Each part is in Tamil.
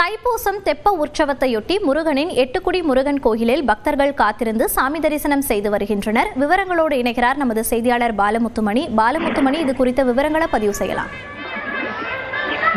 தைப்பூசம் தெப்ப உற்சவத்தையொட்டி முருகனின் எட்டுக்குடி முருகன் கோயிலில் பக்தர்கள் காத்திருந்து சாமி தரிசனம் செய்து வருகின்றனர். விவரங்களோடு இணைகிறார் நமது செய்தியாளர் பாலமுத்துமணி. இது குறித்த விவரங்களை பதிவு செய்யலாம்.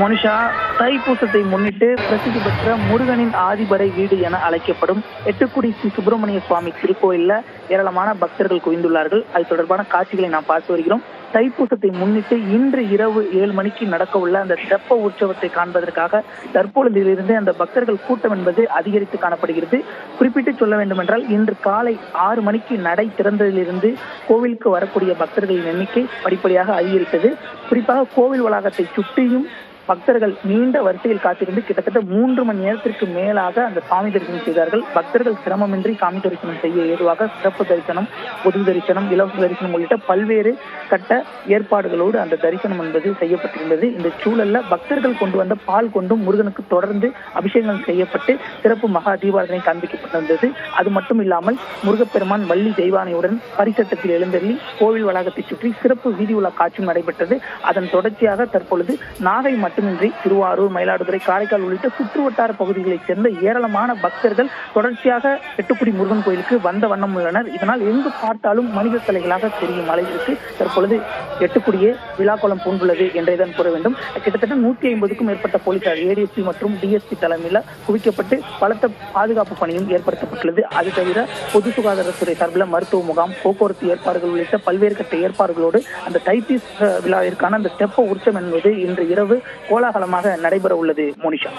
மோனிஷா, தைப்பூசத்தை முன்னிட்டு பிரசித்தி பெற்ற முருகனின் ஆதிபடை வீடு என அழைக்கப்படும் எட்டுக்குடி ஸ்ரீ சுப்பிரமணிய சுவாமி திருக்கோயிலில் ஏராளமான பக்தர்கள் குவிந்துள்ளார்கள். அது தொடர்பான காட்சிகளை நாம் பார்த்து வருகிறோம். தைப்பூசத்தை முன்னிட்டு இன்று இரவு 7 மணிக்கு நடக்க உள்ள அந்த தெப்ப உற்சவத்தை காண்பதற்காக தற்பொழுதிலிருந்து அந்த பக்தர்கள் கூட்டம் என்பது அதிகரித்து காணப்படுகிறது. குறிப்பிட்டு சொல்ல வேண்டுமென்றால் இன்று காலை 6 மணிக்கு நடை திறந்ததிலிருந்து கோவிலுக்கு வரக்கூடிய பக்தர்களின் எண்ணிக்கை படிப்படியாக அதிகரித்தது. குறிப்பாக கோவில் வளாகத்தை சுற்றியும் பக்தர்கள் நீண்ட வரிசையில் காத்திருந்து கிட்டத்தட்ட 3 மணி நேரத்திற்கு மேலாக அந்த சாமி தரிசனம் செய்தார்கள். பக்தர்கள் சிரமமின்றி சாமி தரிசனம் செய்ய ஏதுவாக சிறப்பு தரிசனம், பொது தரிசனம், இலவச தரிசனம் உள்ளிட்ட பல்வேறு கட்ட ஏற்பாடுகளோடு அந்த தரிசனம் என்பது செய்யப்பட்டிருந்தது. இந்த சூழல்ல பக்தர்கள் கொண்டு வந்த பால் கொண்டும் முருகனுக்கு தொடர்ந்து அபிஷேகம் செய்யப்பட்டு சிறப்பு மகா தீபாராதனை காண்பிக்கப்பட்டிருந்தது. அது மட்டும் இல்லாமல் முருகப்பெருமான் வள்ளி தெய்வானையுடன் பரிசட்டத்தில் எழுந்தருளி கோவில் வளாகத்தை சுற்றி சிறப்பு வீதி உலா காட்சியும் நடைபெற்றது. அதன் தொடர்ச்சியாக தற்பொழுது நாகை மட்டுமின்றி திருவாரூர், மயிலாடுதுறை, காரைக்கால் உள்ளிட்ட சுற்றுவட்டார பகுதிகளைச் சேர்ந்த ஏராளமான பக்தர்கள் தொடர்ச்சியாக எட்டுக்குடி முருகன் கோயிலுக்கு வந்த வண்ணம் உள்ளனர். இதனால் எங்கு பார்த்தாலும் மனித தலைகளாக தெரியும் அளவிற்கு தற்பொழுது எட்டுக்குடியே விழாக்கோலம் பூண்டுள்ளது என்றேதான் கூற வேண்டும். கிட்டத்தட்ட 150க்கும் மேற்பட்ட போலீசார் ஏடிஎஸ்பி மற்றும் டிஎஸ்பி தலைமையில் குவிக்கப்பட்டு பலத்த பாதுகாப்பு பணியும் ஏற்படுத்தப்பட்டுள்ளது. அது தவிர பொது சுகாதாரத்துறை சார்பில் மருத்துவ முகாம், போக்குவரத்து ஏற்பாடுகள் உள்ளிட்ட பல்வேறு கட்ட ஏற்பாடுகளோடு அந்த தைப்பூச விழாவிற்கான அந்த தெப்ப உற்சவம் என்பது இன்று இரவு கோலாகலமாக நடைபெற உள்ளது. மோனிஷா,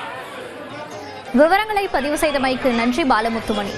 விவரங்களை பதிவு செய்தமைக்கு நன்றி பாலமுத்துமணி.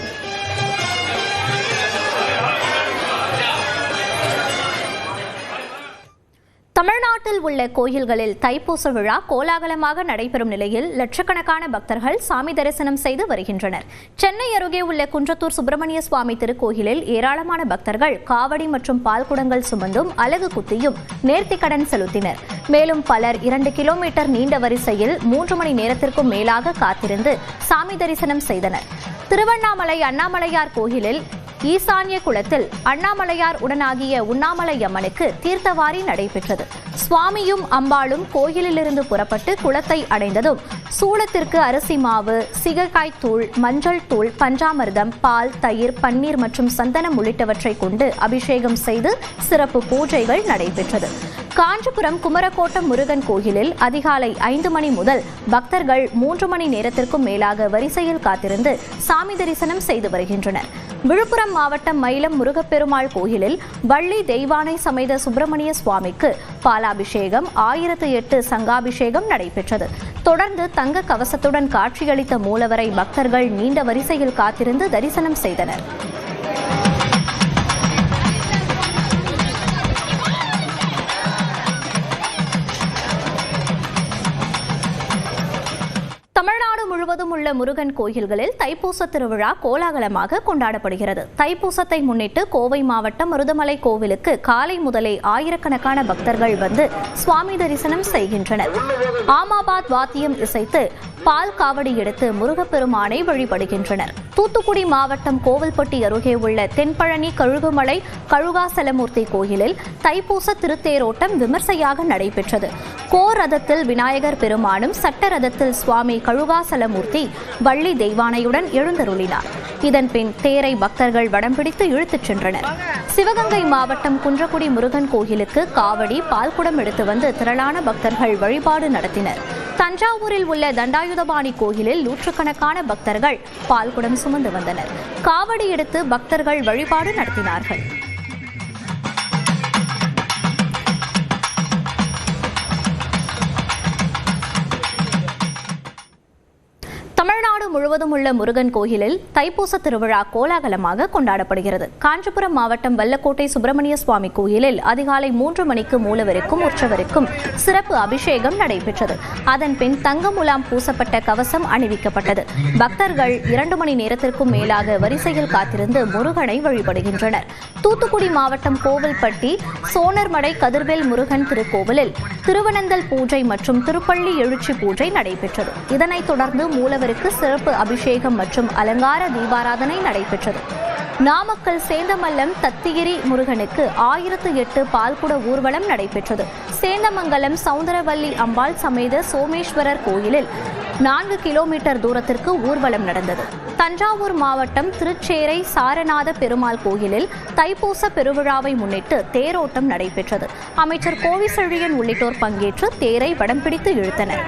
தமிழ்நாட்டில் உள்ள கோயில்களில் தைப்பூச விழா கோலாகலமாக நடைபெறும் நிலையில் லட்சக்கணக்கான பக்தர்கள் சாமி தரிசனம் செய்து வருகின்றனர். சென்னை அருகே உள்ள குன்றத்தூர் சுப்பிரமணிய சுவாமி திருக்கோயிலில் ஏராளமான பக்தர்கள் காவடி மற்றும் பால்குடங்கள் சுமந்தும் அலகு குத்தியும் நேர்த்திக்கடன் செலுத்தினர். மேலும் பலர் 2 கிலோமீட்டர் நீண்ட வரிசையில் 3 மணி நேரத்திற்கும் மேலாக காத்திருந்து சாமி தரிசனம் செய்தனர். திருவண்ணாமலை அண்ணாமலையார் கோயிலில் ஈசான்ய குளத்தில் அண்ணாமலையார் உடனாகிய உண்ணாமலை அம்மனுக்கு தீர்த்தவாரி நடைபெற்றது. சுவாமியும் அம்பாளும் கோயிலிலிருந்து புறப்பட்டு குளத்தை அடைந்ததும் சூளத்திற்கு அரிசி மாவு, சிகக்காய் தூள், மஞ்சள் தூள், பஞ்சாமிர்தம், பால், தயிர், பன்னீர் மற்றும் சந்தனம் உள்ளிட்டவற்றை கொண்டு அபிஷேகம் செய்து சிறப்பு பூஜைகள் நடைபெற்றது. காஞ்சிபுரம் குமரக்கோட்டம் முருகன் கோயிலில் அதிகாலை 5 மணி முதல் பக்தர்கள் 3 மணி நேரத்திற்கும் மேலாக வரிசையில் காத்திருந்து சாமி தரிசனம் செய்து வருகின்றனர். விழுப்புரம் மாவட்டம் மயிலம் முருகப்பெருமாள் கோயிலில் வள்ளி தெய்வானை சமேத சுப்பிரமணிய சுவாமிக்கு பாலாபிஷேகம், 1008 சங்காபிஷேகம் நடைபெற்றது. தொடர்ந்து தங்க கவசத்துடன் காட்சியளித்த மூலவரை பக்தர்கள் நீண்ட வரிசையில் காத்திருந்து தரிசனம் செய்தனர். தமிழ்நாடு முழுவதும் உள்ள முருகன் கோயில்களில் தைப்பூச திருவிழா கோலாகலமாக கொண்டாடப்படுகிறது. தைப்பூசத்தை முன்னிட்டு கோவை மாவட்டம் மருதமலை கோவிலுக்கு காலை முதலே ஆயிரக்கணக்கான பக்தர்கள் வந்து சுவாமி தரிசனம் செய்கின்றனர். ஆமாபாத் வாத்தியம் இசைத்து பால் காவடி எடுத்து முருகப்பெருமானை வழிபடுகின்றனர். தூத்துக்குடி மாவட்டம் கோவில்பட்டி அருகே உள்ள தென்பழனி கழுகுமலை கழுகாசலமூர்த்தி கோயிலில் தைப்பூச திருத்தேரோட்டம் விமர்சையாக நடைபெற்றது. கோர் ரதத்தில் விநாயகர் பெருமானும், சட்ட ரதத்தில் சுவாமி கழுகாசலமூர்த்தி வள்ளி தெய்வானையுடன் எழுந்தருளினார். இதன்பின் தேரை பக்தர்கள் வடம் பிடித்து இழுத்துச் சென்றனர். சிவகங்கை மாவட்டம் குன்றக்குடி முருகன் கோயிலுக்கு காவடி, பால்குடம் எடுத்து வந்து திரளான பக்தர்கள் வழிபாடு நடத்தினர். தஞ்சாவூரில் உள்ள தண்டாயுதபாணி கோயிலில் நூற்றுக்கணக்கான பக்தர்கள் பால்குடம் சுமந்து வந்தனர். காவடி எடுத்து பக்தர்கள் வழிபாடு நடத்தினார்கள். தமிழ்நாடு முழுவதும் உள்ள முருகன் கோயிலில் தைப்பூச திருவிழா கோலாகலமாக கொண்டாடப்படுகிறது. காஞ்சிபுரம் மாவட்டம் வல்லக்கோட்டை சுப்பிரமணிய சுவாமி கோயிலில் அதிகாலை 3 மணிக்கு மூலவருக்கும் உற்சவருக்கும் சிறப்பு அபிஷேகம் நடைபெற்றது. அதன்பின் தங்க முலாம் பூசப்பட்ட கவசம் அணிவிக்கப்பட்டது. பக்தர்கள் 2 மணி நேரத்திற்கும் மேலாக வரிசையில் காத்திருந்து முருகனை வழிபடுகின்றனர். தூத்துக்குடி மாவட்டம் கோவில்பட்டி சோனர்மடை கதிர்வேல் முருகன் திருக்கோவிலில் திருவனந்தல் பூஜை மற்றும் திருப்பள்ளி எழுச்சி பூஜை நடைபெற்றது. இதனைத் தொடர்ந்து மூலவருக்கு சிறப்பு அபிஷேகம் மற்றும் அலங்கார தீபாராதனை நடைபெற்றது. நாமக்கல் சேந்தமல்லம் தத்திகிரி முருகனுக்கு 1008 பால்குட ஊர்வலம் நடைபெற்றது. சேந்தமங்கலம் சவுந்தரவல்லி அம்பாள் சமேத சோமேஸ்வரர் கோயிலில் 4 கிலோமீட்டர் தூரத்திற்கு ஊர்வலம் நடந்தது. தஞ்சாவூர் மாவட்டம் திருச்சேரை சாரநாத பெருமாள் கோயிலில் தைப்பூச பெருவிழாவை முன்னிட்டு தேரோட்டம் நடைபெற்றது. அமைச்சர் கோவிசெழியன் உள்ளிட்டோர் பங்கேற்று தேரை வடம் பிடித்து இழுத்தனர்.